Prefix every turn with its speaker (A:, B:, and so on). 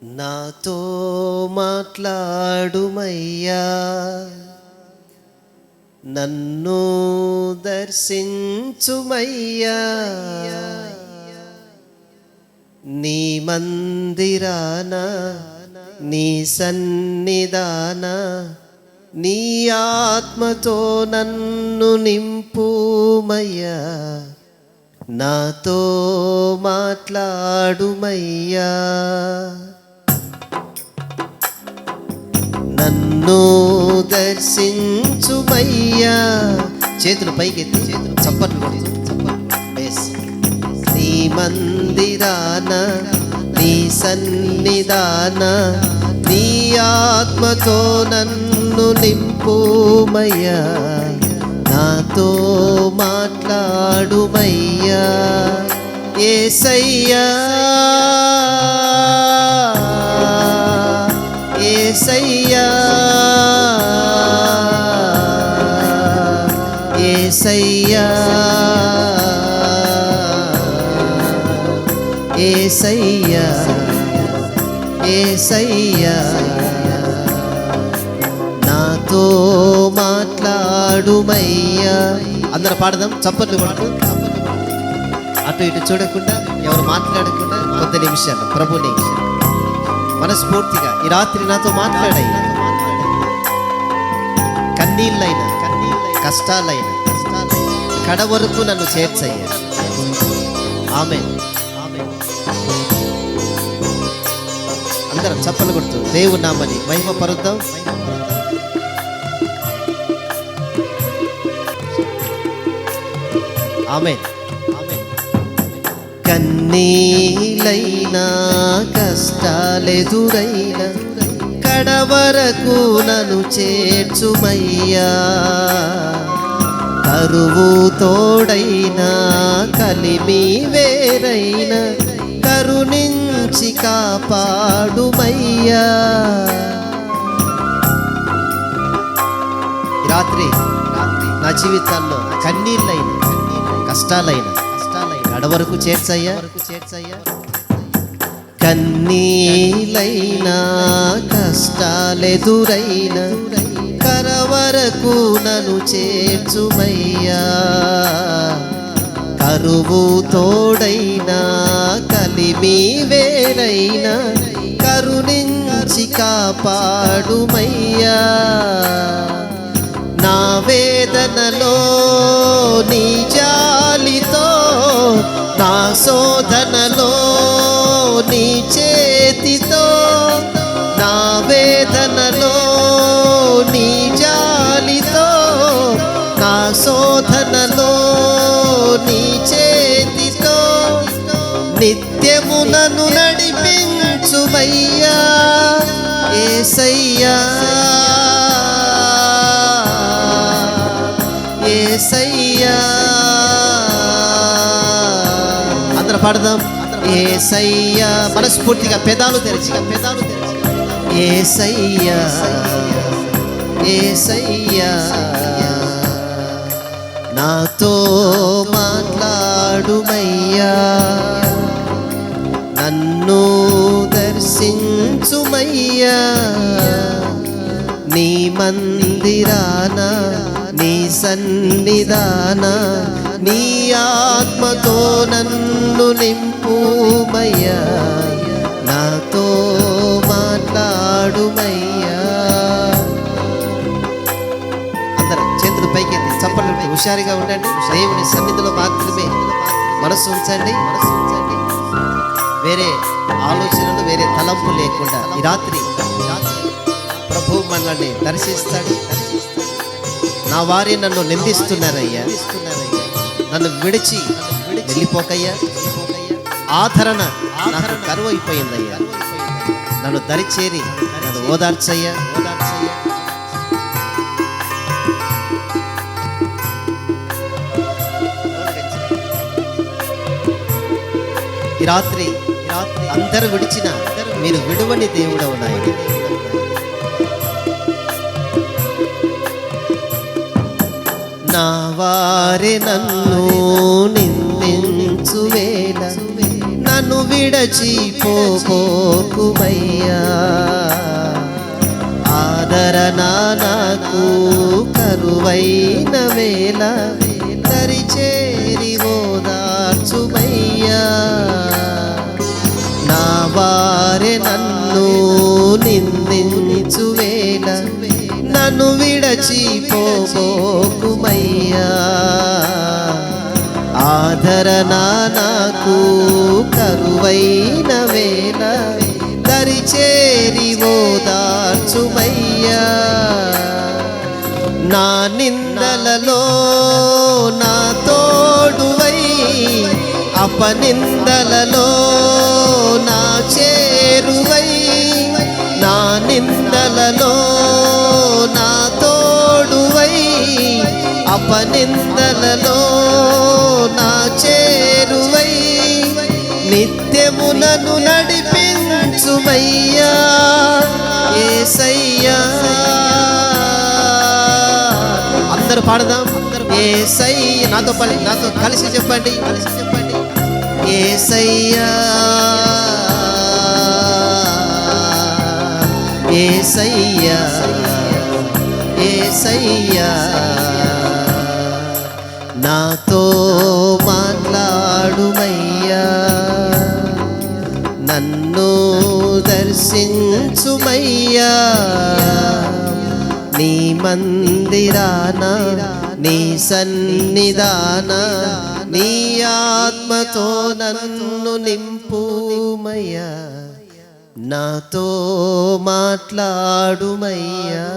A: నాతో మాట్లాడుమయ్యా, నన్ను దర్శించుమయ్యా. నీ మందిరాన, నీ సన్నిధాన, నీ ఆత్మతో నన్ను నింపుమయ్యా. నాతో మాట్లాడుమయ్యా, నన్ను దర్శించుమయ్యా. చేతులు పైకెత్తి చప్పట్లు కొడుతూ నీ మందిరాన, నీ సన్నిధాన, నీ ఆత్మతో నన్ను నింపుమయ్యా. నాతో మాట్లాడుమయ్యా యేసయ్యా, యేసయ్యా, యేసయ్యా, యేసయ్యా, యేసయ్యా. నాతో మాట్లాడుమయ్యా. అందరూ పాడదాం, చప్పట్లు కొడుతూ అటు ఇటు చూడకుండా, ఎవరు మాట్లాడకుండా కొద్ది నిమిషాలు ప్రభుని మనస్ఫూర్తిగా ఈ రాత్రి నాతో మాట్లాడయ్యా. కన్నీళ్ళైనా కష్టాలైనా కడ వరకు నన్ను చేర్చయ్యా. ఆమేన్. అందరం చప్పలు కొడుతూ దేవుని నామని మహిమ పరుద్దాం. ఆమేన్. కన్నీలైనా కష్టాలెదురైనా కడవరకు నన్ను చేర్చుమయ్యా. కరువు తోడైనా కలిమి వేరైనా కరుణించి కాపాడుమయ్యా. రాత్రి నా జీవితాల్లో కన్నీళ్ళైనా కష్టాలైనా కడవరకు చేర్చయ్యా. కన్నీలైనా కష్టాలెదురైనా కరవరకు నన్ను చేర్చుమయ్యా. కరువు తోడైనా కలిమి వేరైనా కరుణించి కాపాడుమయ్యా. నా వేదనలో నీ జాలితో, నా శోధనలో నీ చేతితో, నా వేదనలో నీ జాలితో, నా శోధనలో నీ చేతితో నిత్యము నన్ను నడిపించుమయ్యా. యేసయ్యా, యేసయ్యా. అందరూ పాడదాం. యేసయ్యా, మనస్ఫూర్తిగా పెదాలు తెరిచి యేసయ్యా, యేసయ్యా. నాతో మాట్లాడుమయ్యా, నన్ను దర్శించుమయ్యా. నీ మందిరాన, నీ సన్నిధాన, నీ ఆత్మతో నన్ను నింపుమయ్యా. నాతో మాట్లాడుమయ్యా. అందరూ చేతులు పైకెత్తి చప్పట్లు హుషారుగా ఉండండి. దేవుని సన్నిధిలో మాత్రమే మనసు ఉంచండి. వేరే ఆలోచనలు, వేరే తలంపు లేకుండా ఈ రాత్రి ప్రభువు మనల్ని దర్శిస్తాడు. నా వారి నన్ను నిందిస్తున్నారయ్యా, నన్ను విడిచి వెళ్ళిపోకయ్యా. ఆదరణ నాకు కరువు అయిపోయిందయ్యా. నన్ను దరిచేరి నన్ను ఓదార్చయ్యా. ఈ రాత్రి అందరూ విడిచిన మీరు విడువని దేవుడవు నాయన. నా వారే నన్ను నిందించువేళ నన్ను విడచిపోకుమయ్యా. నాకు కరువైన వేళ దరిచేరి ఓదార్చుమయ్యా. నా వారే నన్ను నిందించు వేళ నన్ను విడచిపోబోకుమయ్యా. ఆదరణ నాకు కరువైన వేళ దరిచేరి ఓదార్చుమయ్యా. నా నిందలలో నా తోడువై అపనిందలలో నా చేరువై. నా నిందలలో నా తోడువై అపనిందలలో నా చేరువై. నిత్యము నన్ను నడిపించుమయ్యా యేసయ్యా. అందరూ పాడదాం. యేసయ్య నాతో కలిసి చెప్పండి. యేసయ్యా యేసయ్యా యేసయ్యా. నాతో మాట్లాడుమయ్యా. నన్ను దర్శించుమయ్యా. నీ మందిరాన నీ సన్నిధాన నీ ఆత్మతో నన్ను నింపుమయ్యా. నాతో మాట్లాడుమయ్యా.